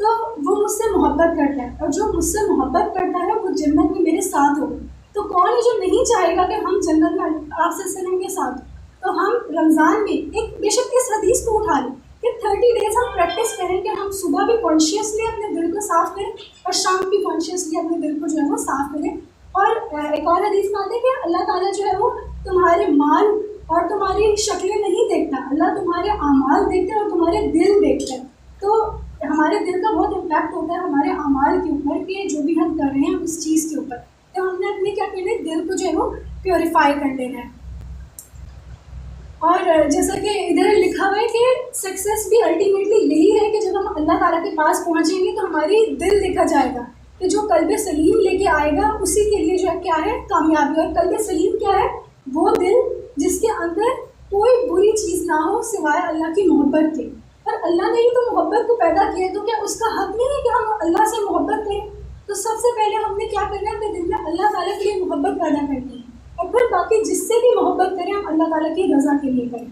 تو وہ مجھ سے محبت کرتا ہے، اور جو مجھ سے محبت کرتا ہے وہ جنت میں میرے ساتھ ہوگا۔ تو کون ہے جو نہیں چاہے گا کہ ہم جنت میں آپ سے وسلم کے ساتھ؟ تو ہم رمضان میں ایک بے شک اس حدیث کو اٹھا لیں کہ 30 ڈیز ہم پریکٹس کریں کہ ہم صبح بھی کانشیسلی اپنے دل کو صاف کریں اور شام بھی کانشیسلی اپنے دل کو جو ہے وہ صاف کریں۔ اور ایک اور حدیث میں آتا ہے کہ اللہ تعالیٰ جو ہے وہ تمہارے مال اور تمہاری شکلیں نہیں دیکھتا، اللہ تمہارے اعمال دیکھتا ہے اور تمہارے دل دیکھتا ہے۔ تو ہمارے دل کا بہت امپیکٹ ہوتا ہے ہمارے اعمال کے اوپر کہ جو بھی ہم کر رہے ہیں اس چیز کے اوپر، تو ہم نے اپنے کیا کرنا ہے، دل کو جو ہے وہ پیوریفائی کر لینا ہے۔ اور جیسا کہ ادھر لکھا ہوا ہے کہ سکسیس بھی الٹیمیٹلی یہی ہے کہ جب ہم اللہ تعالیٰ کے پاس پہنچیں گے تو ہماری دل دیکھا جائے گا کہ جو قلب سلیم لے کے آئے گا اسی کے لیے جو ہے کیا ہے، کامیابی۔ اور قلب سلیم کیا ہے؟ وہ دل جس کے اندر کوئی بری چیز نہ ہو سوائے اللہ کی محبت کے۔ اور اللہ نے ہی تو محبت کو پیدا کیا ہے، تو کیا اس کا حق نہیں ہے کہ ہم اللہ سے محبت کریں؟ تو سب سے پہلے ہم نے کیا کرنا ہے، اپنے دل میں اللہ تعالیٰ کے لیے محبت پیدا کرنی ہے، اور پھر باقی جس سے بھی محبت کریں ہم اللہ تعالیٰ کی رضا کے لیے کریں۔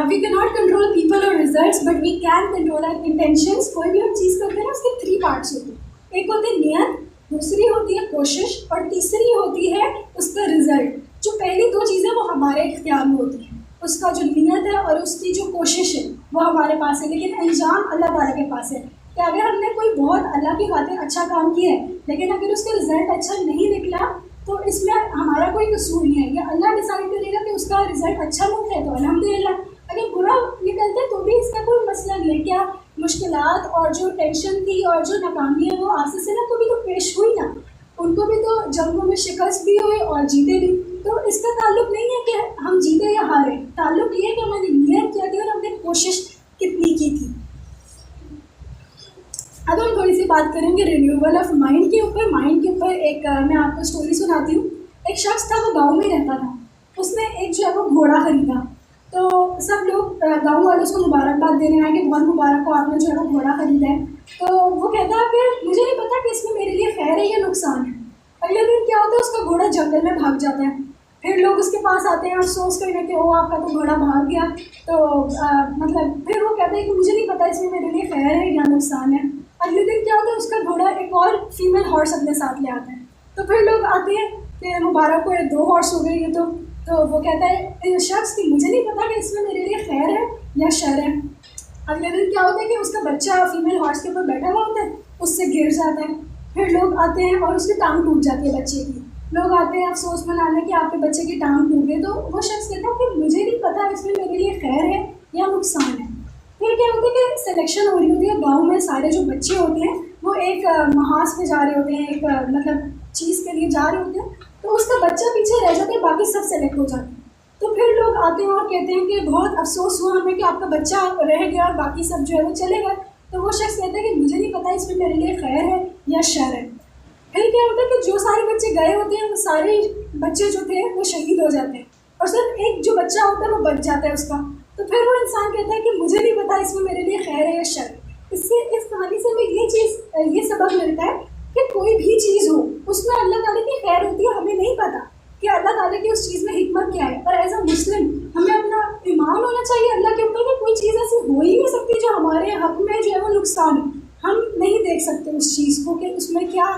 We can not control people اور results but we can control our intentions. کوئی بھی ہم چیز کرتے ہیں نا، اس کے 3 پارٹس ہوتے ہیں، ایک ہوتی ہے نیت، دوسری ہوتی ہے کوشش، اور تیسری ہوتی ہے اس کا رزلٹ۔ جو پہلی 2 چیزیں وہ ہمارے اختیار میں ہوتی ہیں، اس کا جو نیت ہے اور اس کی جو کوشش ہے وہ ہمارے پاس ہے، لیکن انجام اللہ تعالیٰ کے پاس ہے۔ کہ اگر ہم نے کوئی بہت اللہ کی خاطر اچھا کام کیا ہے لیکن اگر اس کا رزلٹ اچھا نہیں نکلا تو اس میں ہمارا کوئی قصور نہیں ہے، یا اللہ ڈیسائڈ کرے گا کہ اس کا رزلٹ اچھا نہیں ہے تو الحمدللہ، اگر برا نکلتا ہے تو بھی اس کا کوئی مسئلہ نہیں ہے۔ کیا مشکلات اور جو ٹینشن تھی اور جو ناکامی ہے وہ آصف سے نا کو بھی تو پیش ہوئی نا، ان کو بھی تو جنگوں میں شکست بھی ہوئی اور جیتے بھی۔ تو اس کا تعلق نہیں ہے کہ ہم جیتے یا ہارے، تعلق یہ ہے کہ ہماری نیت کیا تھی اور ہم نے کوشش کتنی کی تھی۔ اب ہم تھوڑی سی بات کریں گے رینیول آف مائنڈ کے اوپر۔ مائنڈ کے اوپر ایک میں آپ کو اسٹوری سناتی ہوں۔ ایک شخص تھا، وہ گاؤں میں رہتا تھا، اس نے ایک جو ہے وہ گھوڑا خریدا، تو سب لوگ گاؤں والے اس کو مبارکباد دے رہے ہیں کہ بہت مبارک ہو، آپ نے جو ہے وہ گھوڑا خریدا ہے۔ تو وہ کہتا ہے کہ مجھے نہیں پتا کہ اس میں میرے لیے خیر ہے یا نقصان ہے۔ اگلے دن کیا ہوتا ہے، اس کا گھوڑا جنگل میں بھاگ جاتا ہے، پھر لوگ اس کے پاس آتے ہیں اور افسوس کریں کہ او آپ کا تو گھوڑا بھاگ گیا، تو مطلب پھر وہ کہتا ہے کہ مجھے نہیں پتا اس میں میرے لیے خیر ہے یا نقصان ہے۔ اگلے دن کیا ہوتا ہے، اس کا گھوڑا ایک اور فیمیل ہارس اپنے ساتھ لے آتا ہے، تو پھر لوگ آتے ہیں کہ مبارک ہو، 2 ہارس ہو گئے یہ تو وہ کہتا ہے شخص کہ مجھے نہیں پتا کہ اس میں میرے لیے خیر ہے یا شر ہے۔ اگلے دن کیا ہوتا ہے کہ اس کا بچہ فیمیل ہارس کے اوپر بیٹھا ہوا ہوتا ہے، اس سے گر جاتا ہے، پھر لوگ آتے ہیں اور اس کی ٹانگ ٹوٹ جاتی ہے بچے کی، لوگ آتے ہیں افسوس منانے کہ آپ کے بچے کی ٹانگ ٹوٹ گئی، تو وہ شخص کہتا ہے کہ مجھے نہیں پتا اس میں میرے لیے خیر ہے یا نقصان ہے۔ پھر کیا ہوتا ہے کہ سلیکشن ہو رہی ہوتی ہے گاؤں میں، سارے جو بچے ہوتے ہیں وہ ایک محاذ پہ جا رہے ہوتے ہیں، ایک مطلب چیز کے لیے جا رہے ہوتے ہیں، تو اس کا بچہ پیچھے رہ جاتا ہے، باقی سب سلیکٹ ہو جاتے ہیں۔ تو پھر لوگ آتے ہیں اور کہتے ہیں کہ بہت افسوس ہوا ہمیں کہ آپ کا بچہ رہ گیا اور باقی سب جو ہے وہ چلے گئے۔ تو وہ شخص کہتا ہے کہ مجھے نہیں پتا اس میں میرے لیے خیر ہے یا شر ہے۔ پھر کیا ہوتا ہے کہ جو سارے بچے گئے ہوتے ہیں وہ سارے بچے جو تھے وہ شہید ہو جاتے ہیں، اور صرف ایک جو بچہ ہوتا ہے وہ بچ جاتا ہے اس کا۔ تو پھر وہ انسان کہتا ہے کہ مجھے نہیں پتا اس میں میرے لیے خیر ہے یا شر۔ اس کہانی سے ہمیں یہ سبق ملتا ہے کہ کوئی بھی چیز ہو اس میں اللہ تعالیٰ کی خیر ہوتی ہے، ہمیں نہیں پتا کہ اللہ تعالیٰ کی اس چیز میں حکمت کیا ہے۔ اور ایز اے مسلم ہمیں اپنا ایمان ہونا چاہیے اللہ کے اوپر کہ کوئی چیز ایسی ہو ہی نہیں سکتی جو ہمارے حق میں جو ہے وہ نقصان ہے۔ ہم نہیں دیکھ سکتے اس چیز کو کہ اس میں کیا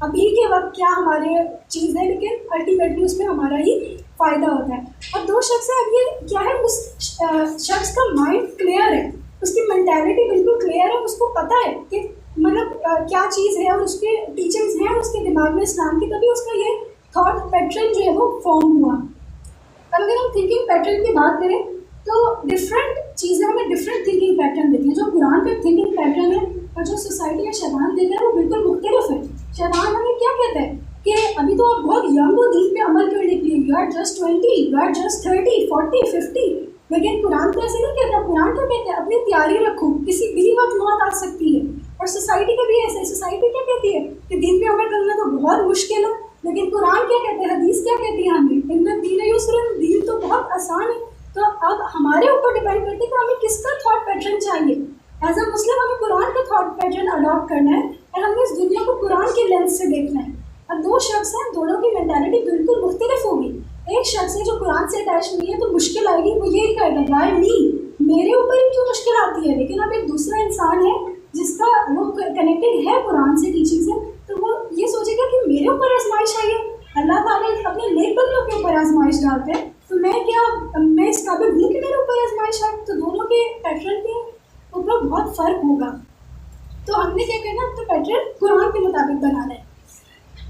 ابھی کے وقت کیا ہمارے چیز ہے، لیکن الٹیمیٹلی اس میں ہمارا ہی فائدہ ہوتا ہے۔ اب 2 شخص ہیں، اب یہ کیا ہے، اس شخص کا مائنڈ کلیئر ہے، اس کی مینٹیلٹی بالکل کلیئر ہے، اس کو پتہ ہے کہ مطلب کیا چیز ہے، اور اس کے ٹیچنگز ہیں اس کے دماغ میں اسلام کی، تبھی اس کا یہ تھاٹ پیٹرن جو ہے وہ فارم ہوا۔ اب اگر ہم تھنکنگ پیٹرن کی بات کریں تو ڈفرینٹ چیزیں ہمیں ڈفرینٹ تھنکنگ پیٹرن دیتی ہیں۔ جو قرآن کا تھنکنگ پیٹرن ہے اور جو سوسائٹی یا شیطان دیتا ہے وہ بالکل مختلف ہے۔ شیطان ہمیں کیا کہتا ہے کہ ابھی تو آپ بہت ینگ ہو دین پہ عمل کرنے کے لیے، you are just 20، you are just 30، 40، 50، لیکن قرآن تو ایسے نہیں کہتا۔ قرآن تو کہتا ہے اپنی تیاری رکھو، کسی بھی وقت موت آ سکتی ہے۔ اور سوسائٹی کا بھی ایسا ہے، سوسائٹی کیا کہتی ہے کہ دین پہ عمل کرنا تو بہت مشکل ہے، لیکن قرآن کیا کہتے ہیں، حدیث کیا کہتی ہے ہمیں، ان دین یسر، دین تو بہت آسان ہے۔ تو اب ہمارے اوپر ڈپینڈ کرتے ہیں کہ ہمیں کس کا تھاٹ پیٹرن چاہیے۔ ایز اے مسلم ہمیں قرآن کا تھاٹ پیٹرن اڈاپٹ کرنا ہے اور ہمیں اس دنیا کو قرآن کے لینس سے دیکھنا ہے۔ اب 2 شخص ہیں، دونوں کی مینٹیلٹی بالکل مختلف ہوگی۔ ایک شخص ہے جو قرآن سے اٹیچ نہیں ہے تو مشکل آئے گی، وہ یہی کہے گا وائی می، میرے اوپر ہی کیوں مشکل آتی ہے؟ لیکن اب ایک دوسرا انسان ہے جس کا وہ کنیکٹڈ ہے قرآن سے، ٹیچنگ سے، تو وہ یہ سوچے گا کہ میرے اوپر آزمائش آئی ہے. اللہ تعالیٰ اپنے نیک بندوں کے اوپر آزمائش ڈالتے ہیں، تو میں اس قابل ہوں کہ میرے اوپر آزمائش آئے؟ تو دونوں کے پیٹرن کے اوپر بہت فرق ہوگا. تو ہم نے کیا کرنا، اپنا پیٹرن قرآن کے مطابق بنانا ہے.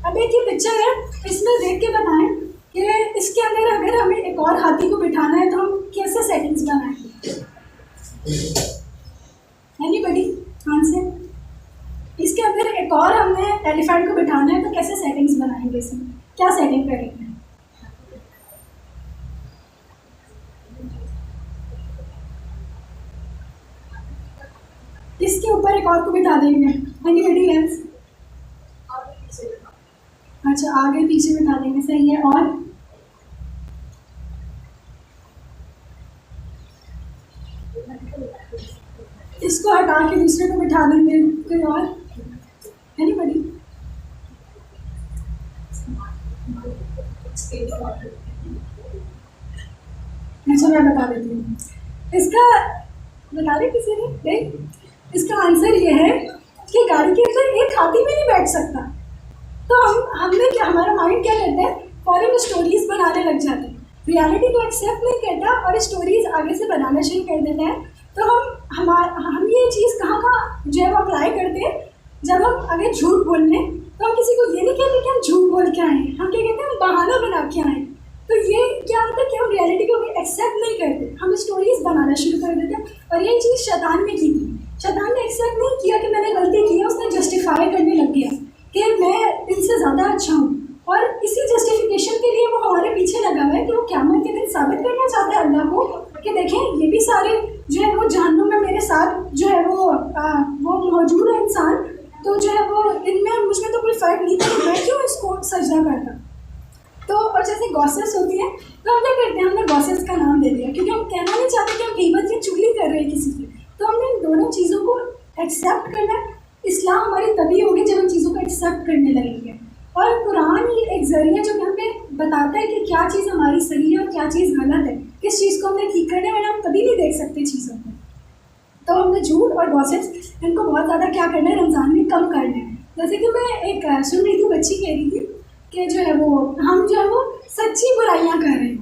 اب ایک یہ پکچر ہے، اس میں دیکھ کے بتائیں کہ اس کے اندر اگر ہمیں ایک اور ہاتھی کو بٹھانا ہے تو ہم کیسے سیٹنگز بنائیں گے؟ اینی بڈی آنسر؟ اس کے اندر ایک اور ہم نے ایلیفینٹ کو بٹھانا ہے تو کیسے سیٹنگز بنائیں گے؟ اس میں کیا سیٹنگ کریں گے؟ اس کے اوپر ایک اور کو بٹھا دیں گے. اینی بڈی ایلس؟ اچھا، آگے پیچھے بٹھا دیں گے، صحیح ہے. اور اس کو ہٹا کے دوسرے کو بٹھا دیں گے. کوئی اور؟ اینی بڈی؟ اچھا، میں بتا دیتی ہوں. اس کا بتا دیں کسی نے نہیں؟ اس کا آنسر یہ ہے کہ گاڑی کے اندر ایک ہاتھی بھی نہیں بیٹھ سکتا. تو ہم نے کیا، ہمارا مائنڈ کیا کرتا ہے، فوراً اسٹوریز بنانے لگ جاتے ہیں، ریالٹی کو ایکسیپٹ نہیں کرتا اور اسٹوریز آگے سے بنانا شروع کر دیتا ہے. تو ہم یہ چیز کہاں جو ہے وہ اپلائی کرتے ہیں، جب ہم اگر جھوٹ بولنے تو ہم کسی کو یہ نہیں کہتے کہ ہم جھوٹ بول کے آئے ہیں، ہم کیا کہتے ہیں، ہم بہانہ بنا کے آئے ہیں. تو یہ کیا ہوتا ہے کہ ہم ریالٹی کو ایکسیپٹ نہیں کرتے، ہم اسٹوریز بنانا شروع کر دیتے ہیں. اور یہ چیز شیطان نے کی تھی. شیطان نے ایکسیپٹ نہیں کیا کہ میں نے غلطی کی ہے، اس نے جسٹیفائی کرنے لگ گیا کہ میں ان سے زیادہ اچھا ہوں. اور اسی جسٹیفیکیشن کے لیے وہ ہمارے پیچھے لگا ہوا ہے کہ وہ قیامت کے دن ثابت کرنا چاہتا ہے اللہ کو کہ دیکھیں یہ بھی سارے جو ہے وہ جہنم میں میرے ساتھ جو ہے وہ موجود ہے انسان، تو جو ہے وہ ان میں مجھ میں تو کوئی فرق نہیں تھا، میں کیوں اس کو سجدہ کرتا. تو اور جیسے گوسس ہوتی ہے تو ہم کیا کرتے ہیں، ہم نے گوسس کا نام دے دیا کیونکہ ہم کہنا نہیں چاہتے کہ ہم غیبت یا چگلی کر رہے ہیں کسی کی. تو ہم نے ان دونوں چیزوں کو ایکسیپٹ کرنا ہے. اسلام ہماری تبھی ہوگی جب ہم چیزوں کو ایکسیپٹ کرنے لگیں گے. اور قرآن ہی ایک ذریعہ جو کہ ہمیں بتاتا ہے کہ کیا چیز ہماری صحیح ہے اور کیا چیز غلط ہے، کس چیز کو ہم نے ٹھیک کرنا ہے، ورنہ ہم کبھی نہیں دیکھ سکتے چیزوں کو. تو ہم نے جھوٹ اور گوسپس ان کو بہت زیادہ کیا کرنا ہے، رمضان میں کم کرنا ہے. جیسے کہ میں ایک سن رہی تھی، بچی کہہ رہی تھی کہ جو ہے وہ ہم جو ہے وہ سچی برائیاں کر رہے ہیں،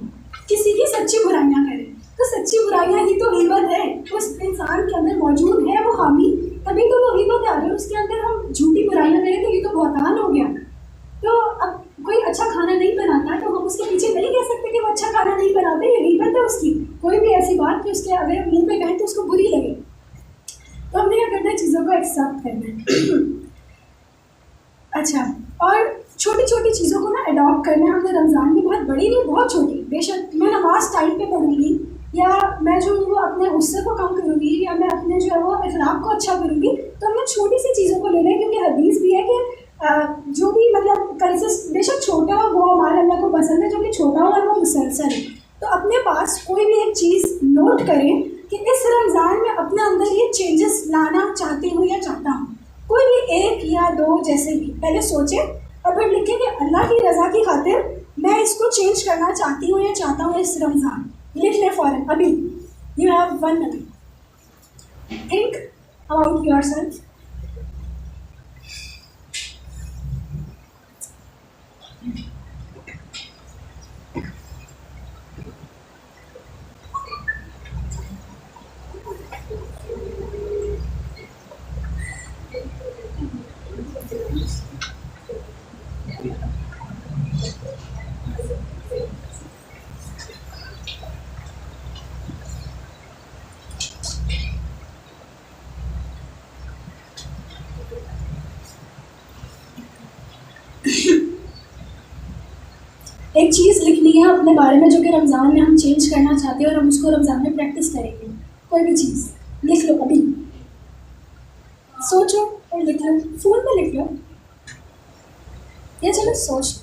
کسی کی سچی برائیاں کریں. تو سچی برائیاں ہی تو غیبت ہے، اس انسان کے اندر موجود ہے وہ حامی، تبھی تو وہ غیبت ہے. اگر اس کے اندر ہم جھوٹی برائیاں کریں تو یہ تو بہتان ہو گیا. تو اب کوئی اچھا کھانا نہیں بناتا تو ہم اس کے پیچھے نہیں کہہ سکتے کہ وہ اچھا کھانا نہیں بناتے، یہ غیبت ہے اس کی. کوئی بھی ایسی بات کہ اس کے اگر منہ پہ کہیں تو اس کو بری لگے. تو ہم نے کیا کرنا ہے، چیزوں کو ایکسیپٹ کرنا ہے. اچھا، اور چھوٹی چھوٹی چیزوں کو نا اڈاپٹ کرنا ہے. ہم نے رمضان میں بہت بڑی نہیں، بہت چھوٹی، بے شک میں نماز ٹائم پہ پڑھوں گی، یا میں جو وہ اپنے غصے کو کم کروں گی، یا میں اپنے جو ہے وہ اخلاق کو اچھا کروں گی. تو ہم نے چھوٹی سی چیزوں کو لینا ہے، کیونکہ حدیث بھی ہے کہ جو بھی مطلب بے شک چھوٹا ہو وہ ہمارے اللہ کو پسند ہے، جو کہ چھوٹا ہو اور وہ مسلسل ہے. تو اپنے پاس کوئی بھی ایک چیز نوٹ کریں کہ اس رمضان میں اپنے اندر یہ چینجز لانا چاہتی ہوں یا چاہتا ہوں. کوئی بھی ایک یا دو جیسے بھی پہلے سوچیں اور پھر لکھیں کہ اللہ کی رضا کی خاطر میں اس کو چینج کرنا چاہتی ہوں یا چاہتا ہوں اس رمضان. لکھ لیں فوراً ابھی. You have 1 minute. Think about your self. ایک چیز لکھنی ہے اپنے بارے میں جو کہ رمضان میں ہم چینج کرنا چاہتے ہیں اور ہم اس کو رمضان میں پریکٹس کریں گے. کوئی بھی چیز لکھ لو ابھی، سوچو اور لکھ لو. فون میں لکھ لو یا چلو سوچ.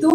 2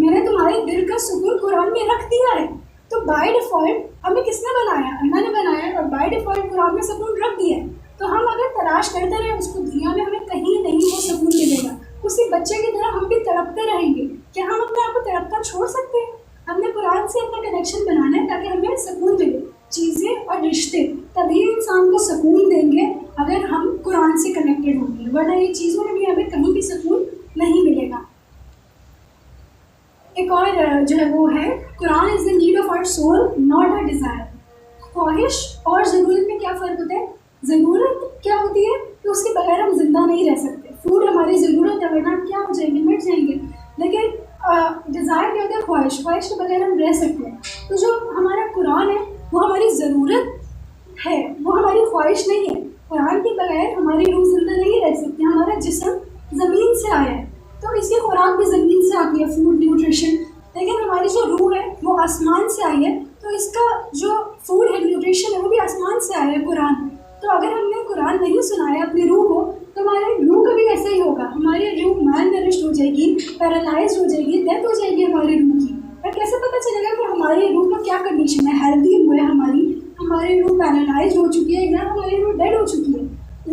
میں نے تمہارے دل کا سکون قرآن میں رکھ دیا ہے. تو بائی ڈیفالٹ ہمیں کس نے بنایا؟ اللہ نے بنایا اور بائی ڈیفالٹ قرآن میں سکون رکھ دیا ہے. تو ہم اگر تلاش کرتے رہے اس کو دنیا میں ہمیں کہیں نہیں وہ سکون ملے گا. اسی بچے کی طرح ہم بھی تڑپتے رہیں گے. کیا ہم اپنے آپ کو تڑپتا چھوڑ سکتے ہیں؟ ہم نے قرآن سے اپنا کنیکشن بنانا ہے تاکہ ہمیں سکون ملے. چیزیں اور رشتے تبھی انسان کو سکون دیں گے اگر ہم قرآن سے کنیکٹڈ ہوں گے، ورنہ یہ چیزوں میں بھی ہمیں کہیں بھی سکون نہیں ملے گا. ایک اور جو ہے وہ ہے Quran is the need of our soul not a desire. خواہش اور ضرورت میں کیا فرق ہوتا ہے؟ ضرورت کیا ہوتی ہے کہ اس کے بغیر ہم زندہ نہیں رہ سکتے. فوڈ ہماری ضرورت ہے ورنہ ہم کیا ہو جائیں گے، مٹ جائیں گے. لیکن ڈیزائر کیا ہوتا ہے؟ خواہش. خواہش کے بغیر ہم رہ سکتے ہیں. تو جو ہمارا قرآن ہے وہ ہماری ضرورت ہے، وہ ہماری خواہش نہیں ہے. قرآن کے بغیر ہماری روح زندہ نہیں رہ سکتی. ہمارا جسم زمین سے آیا ہے تو اس کی خوراک بھی زمین سے آتی ہے، فوڈ نیوٹریشن. لیکن ہماری جو روح ہے وہ آسمان سے آئی ہے تو اس کا جو فوڈ ہے، نیوٹریشن ہے، وہ بھی آسمان سے آیا ہے قرآن. تو اگر ہم نے قرآن نہیں سنایا اپنی روح کو تو ہمارے روح کا بھی ایسا ہی ہوگا. ہماری روح مال نرشڈ ہو جائے گی، پیرالائز ہو جائے گی، ڈیتھ ہو جائے گی ہماری روح کی. اور کیسے پتہ چلے گا کہ ہماری روح کا کیا کنڈیشن ہے؟ ہیلدی روح ہے ہماری روح پیرالائز ہو چکی ہے یا ہماری روح ڈیڈ ہو چکی ہے؟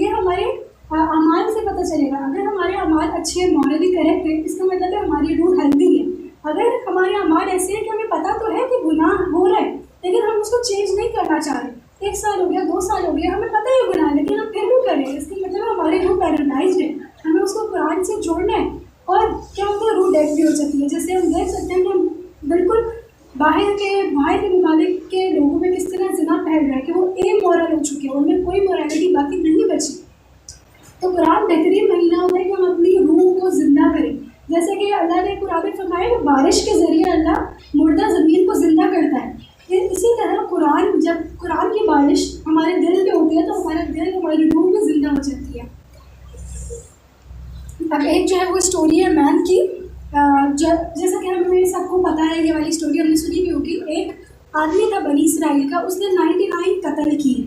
یہ ہمارے اعمال سے پتہ چلے گا. اگر ہمارے اعمال اچھے ہیں، مورلی کریکٹ ہے، اس کا مطلب ہے ہماری روح ہیلدی ہے. اگر ہمارے اعمال ایسے ہیں کہ ہمیں پتہ تو ہے کہ گناہ ہو رہا ہے لیکن ہم اس کو چینج نہیں کرنا چاہ رہے، 1 سال ہو گیا، 2 سال ہو گیا، ہمیں پتہ ہے گناہ ہے لیکن ہم پھر بھی کر رہے ہیں، اس کا مطلب ہے ہماری روح پیرالائزڈ ہے. ہمیں اس کو قرآن سے جوڑنا ہے. اور کیا ہوتا ہے؟ روح ڈیڈ بھی ہو جاتی ہے. جیسے ہم دیکھ سکتے ہیں کہ بالکل باہر کے ممالک کے لوگوں میں کس طرح زنا پھیل رہا ہے کہ وہ اے مورل ہو چکے ہیں، ان میں کوئی مورالٹی باقی نہیں بچی. تو قرآن بہترین مہینہ ہوتا ہے کہ ہم اپنی روح کو زندہ کریں. جیسے کہ اللہ نے قرآن میں فرمایا کہ بارش کے ذریعے اللہ مردہ زمین کو زندہ کرتا ہے. اسی طرح قرآن، جب قرآن کی بارش ہمارے دل پہ ہوتی ہے تو ہمارا دل، ہماری روح بھی زندہ ہو جاتی ہے. اب ایک جو ہے وہ اسٹوری ہے مین کی. جیسا کہ ہمیں سب کو پتہ ہے، یہ والی اسٹوری ہم نے سنی بھی ہوگی. ایک آدمی تھا بنی اسرائیل کا، اس نے 99 قتل کیے.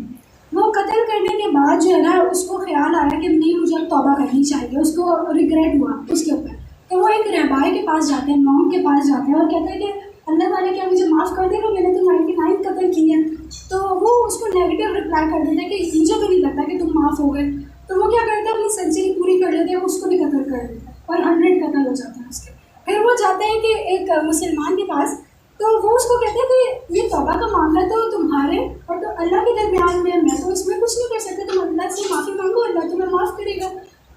وہ قتل کرنے کے بعد جو ہے نا اس کو خیال آیا کہ نہیں، مجھے اب توبہ کرنی چاہیے. اس کو ریگریٹ ہوا اس کے اوپر. تو وہ ایک رہبائی کے پاس جاتے ہیں، مونک کے پاس جاتے ہیں اور کہتے ہیں کہ اللہ تعالیٰ کیا مجھے معاف کر دے گا؟ میں نے تو 99 قتل کیے ہیں. تو وہ اس کو نیگیٹو رپلائی کر دیتے ہیں کہ مجھے تو نہیں لگتا کہ تم معاف ہو گئے. تو وہ کیا کرتے ہیں؟ اپنی سنچری پوری کر لیتے ہیں، اس کو بھی قتل کر دیتے ہیں اور 100 قتل ہو جاتے ہیں اس کے. پھر وہ جاتے ہیں کہ ایک مسلمان کے پاس، تو وہ اس کو کہتے ہیں کہ یہ توبہ کا معاملہ تو تمہارے اور تو اللہ کے درمیان میں تو اس میں کچھ نہیں کر سکتے، تم اللہ سے معافی مانگو، اللہ تمہیں معاف کرے گا.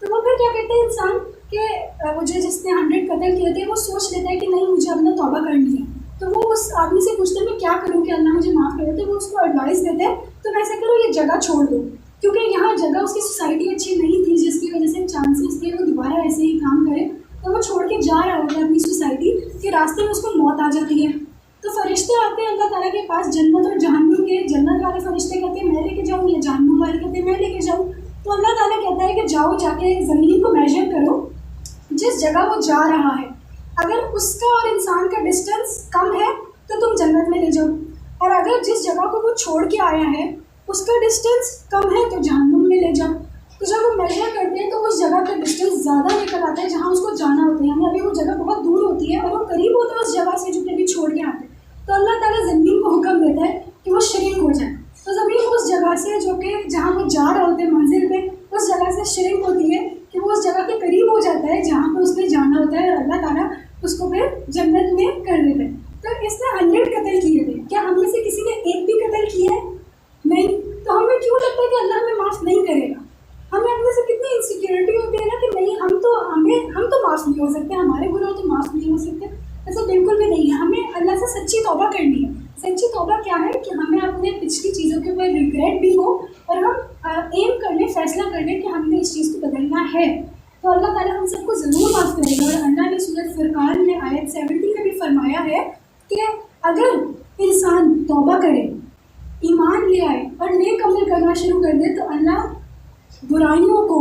تو وہ پھر کیا کہتے ہیں انسان کہ مجھے جس نے 100 قتل کیے تھے وہ سوچ لیتا ہے کہ نہیں، مجھے اپنا توبہ کرنی ہے. تو وہ اس آدمی سے پوچھتے ہیں میں کیا کروں کہ اللہ مجھے معاف کرے. تو وہ اس کو ایڈوائس دیتے ہیں تم ایسا کرو، یہ جگہ چھوڑ دو، کیونکہ یہاں جگہ اس کی سوسائٹی اچھی نہیں تھی جس کی وجہ سے چانسز تھے وہ دوبارہ ایسے ہی کام کرے. تو وہ چھوڑ کے جا رہا ہوتا ہے اپنی سوسائٹی کے راستے میں، اس کو موت آ جاتی ہے. تو فرشتے آتے ہیں اللہ تعالیٰ کے پاس، جنت اور جہنم کے. جنت والے فرشتے کہتے ہیں میں لے کے جاؤں، یا جہنم والے کہتے ہیں میں لے کے جاؤں. تو اللہ تعالیٰ کہتا ہے کہ جاؤ، جا کے زمین کو میجر کرو جس جگہ وہ جا رہا ہے. اگر اس کا اور انسان کا ڈسٹینس کم ہے تو تم جنت میں لے جاؤ، اور اگر جس جگہ کو وہ چھوڑ کے آیا ہے اس کا ڈسٹینس کم ہے تو جہنم میں لے جاؤ. تو جب وہ میجر کرتے ہیں تو اس جگہ کا ڈسٹینس زیادہ نکل آتا ہے جہاں اس کو جانا ہوتا ہے. یعنی ابھی وہ جگہ بہت دور ہوتی ہے اور وہ قریب ہوتا ہے اس جگہ سے جو کہ ابھی چھوڑ کے آتے ہیں. تو اللہ تعالیٰ زمین کو حکم دیتا ہے کہ وہ شرنک ہو جائے. تو زمین اس جگہ سے جو کہ جہاں وہ جا رہے ہوتے ہیں منزل پہ، اس جگہ سے شرنک ہوتی ہے کہ وہ اس جگہ کے قریب ہو جاتا ہے جہاں پہ اس نے جانا ہوتا ہے، اور اللہ تعالیٰ اس کو پھر جنت میں کر دیتے ہیں. تو اس نے 100 قتل کیے تھے. کیا ہم میں سے کسی نے ایک بھی قتل کیا ہے؟ نہیں. تو ہمیں کیوں لگتا ہے کہ اللہ ہمیں معاف نہیں کرے گا؟ ہمیں اپنے سے کتنی انسیکیورٹی ہوتی ہے نا کہ نہیں، ہم تو معاف نہیں ہو سکتے، ہمارے گناہ تو معاف نہیں ہو سکتے. ایسا بالکل بھی نہیں ہے. ہمیں اللہ سے سچی توبہ کرنی ہے. سچی توبہ کیا ہے کہ ہمیں اپنے پچھلی چیزوں کے اوپر ریگریٹ بھی ہو اور ہم ایم کر لیں، فیصلہ کر لیں کہ ہم نے اس چیز کو بدلنا ہے. تو اللہ تعالیٰ ہم سب کو ضرور معاف کرے گا. اور اللہ نے سورۃ فرقان میں آیت 70 میں بھی فرمایا ہے کہ اگر انسان توبہ کرے، ایمان لے آئے اور نیک عمل کرنا شروع کر دے تو اللہ برائیوں کو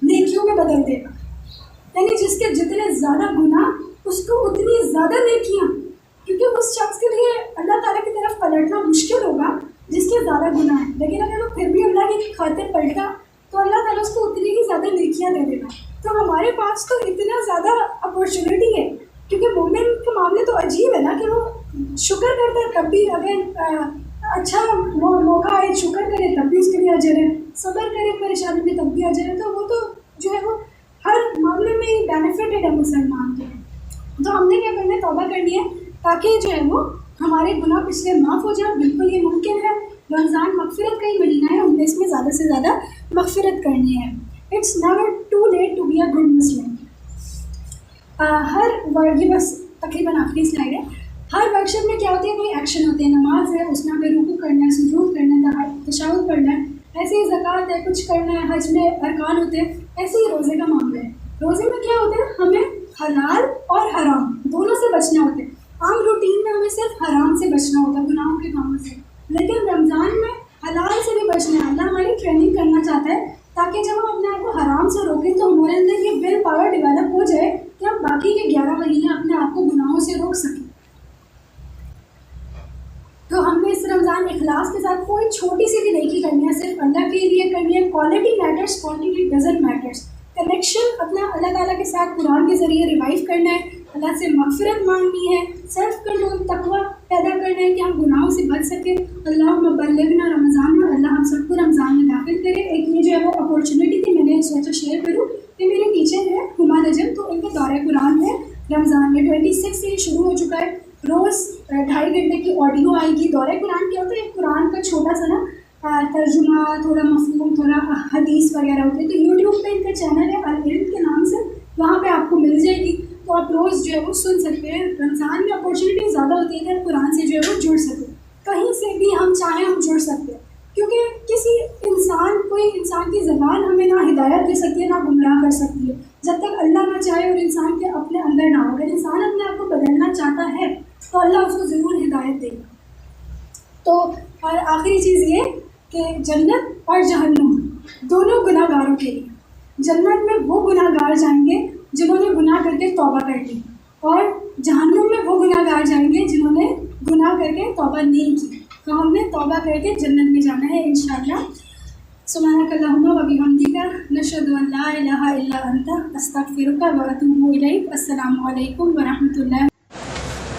نیکیوں میں بدل دے گا. یعنی جس کے جتنے زیادہ گناہ اس کو اتنی زیادہ نیکیاں، کیونکہ اس شخص کے لیے اللہ تعالیٰ کی طرف پلٹنا مشکل ہوگا جس کے زیادہ گناہ ہیں. لیکن اگر وہ پھر بھی اللہ کی خاطر پلٹا تو اللہ تعالیٰ اس کو اتنی ہی زیادہ نیکیاں دے دے گا. تو ہمارے پاس تو اتنا زیادہ اپارچونیٹی ہے کیونکہ مومن کا معاملہ تو عجیب ہے نا کہ وہ شکر کرتا ہے تب بھی اگر اچھا موقع آئے شکر کرے تب بھی اس کے لیے اجر ہے، صبر کرے پریشانی میں تب بھی اجر ہے، تو وہ تو جو ہے وہ ہر معاملے میں بینیفٹڈ ہے مسلمان کے۔ تو ہم نے کیا کرنا ہے، توبہ کرنی ہے تاکہ جو ہے وہ ہمارے گناہ پچھلے معاف ہو جائیں۔ بالکل یہ ممکن ہے، رمضان مغفرت کا ہی مہینہ ہے، ہم نے اس میں زیادہ سے زیادہ مغفرت کرنی ہے۔ It's never too late to be a good Muslim. یہ بس تقریباً آخری سلائڈ ہے۔ ہر ورکشاپ میں کیا ہوتی ہے، کوئی ایکشن ہوتے ہیں، نماز ہے اس میں ہمیں رکوع کرنا ہے، سجود کرنا ہے، تشہد پڑھنا ہے، ایسے ہی زکوٰۃ ہے، کچھ کرنا ہے، حج میں ارکان ہوتے ہیں، ایسے ہی روزے کا معاملہ ہے۔ روزے میں کیا ہوتا ہے، ہمیں حلال اور حرام دونوں سے بچنا ہوتا ہے۔ عام روٹین میں ہمیں صرف حرام سے بچنا ہوتا ہے، گناہوں کے کاموں سے، لیکن رمضان میں حلال سے بھی بچنا ہے۔ اللہ ہماری ٹریننگ کرنا چاہتا ہے تاکہ جب ہم اپنے آپ کو حرام سے روکیں تو ہمارے اندر یہ ول پاور ڈیولپ ہو جائے کہ ہم باقی کے 11 مہینے اپنے آپ کو گناہوں سے روک سکیں۔ تو ہم نے اس رمضان اخلاص کے ساتھ کوئی چھوٹی سی بھی نیکی کرنی ہے، صرف اللہ کے لیے کرنی ہے۔ Quality matters, quantity doesn't matters. Connection اپنا اللہ تعالیٰ کے ساتھ قرآن کے ذریعے ریوائیو کرنا ہے، اللہ سے مغفرت مانگنی ہے، سیلف کنٹرول تقویٰ پیدا کرنا ہے کہ ہم گناہوں سے بچ سکیں۔ اللہم بلغنا رمضان، اور اللہ ہم سب کو رمضان میں داخل کرے۔ ایک یہ جو ہے وہ اپارچونیٹی تھی، میں نے سوچا شیئر کروں کہ میرے ٹیچر ہے ہما نجم، تو ان کا دورہ قرآن ہے رمضان میں 26 سے شروع ہو چکا ہے۔ روز 2.5 گھنٹے کی آڈیو آئے گی۔ دورہ قرآن کیا ہوتا ہے، قرآن کا چھوٹا سا نا ترجمہ، تھوڑا مفہوم، تھوڑا حدیث وغیرہ ہوتی ہے۔ تو یوٹیوب پہ ان کا چینل ہے العلم کے نام سے، وہاں پہ آپ کو مل جائے گی، تو آپ روز جو ہے وہ سن سکتے ہیں۔ رمضان میں اپارچونیٹی زیادہ ہوتی ہے کہ قرآن سے جو ہے وہ جڑ سکے، کہیں سے بھی ہم چاہیں ہم جڑ سکتے ہیں، کیونکہ کسی انسان، کوئی انسان کی زبان ہمیں نہ ہدایت دے سکتی ہے نہ گمراہ کر سکتی ہے، جب تک اللہ نہ چاہے اور انسان کے اپنے اندر نہ ہو۔ اگر انسان اپنے آپ کو بدلنا چاہتا ہے تو اللہ اس کو ضرور ہدایت دے گا۔ تو اور آخری چیز یہ کہ جنت اور جہنم دونوں گناہ گاروں کے لیے۔ جنت میں وہ گناہ گار جائیں گے جنہوں نے گناہ کر کے توبہ کر لی، اور جہنم میں وہ گناہ گار جائیں گے جنہوں نے گناہ کر کے توبہ نہیں کی۔ تو ہم نے توبہ کر کے جنت میں جانا ہے انشاءاللہ۔ سبحانک اللہم و بحمدک، نشہد ان لا الہ الا انت، استغفرک و اتوب الیک۔ السلام علیکم ورحمۃ اللہ۔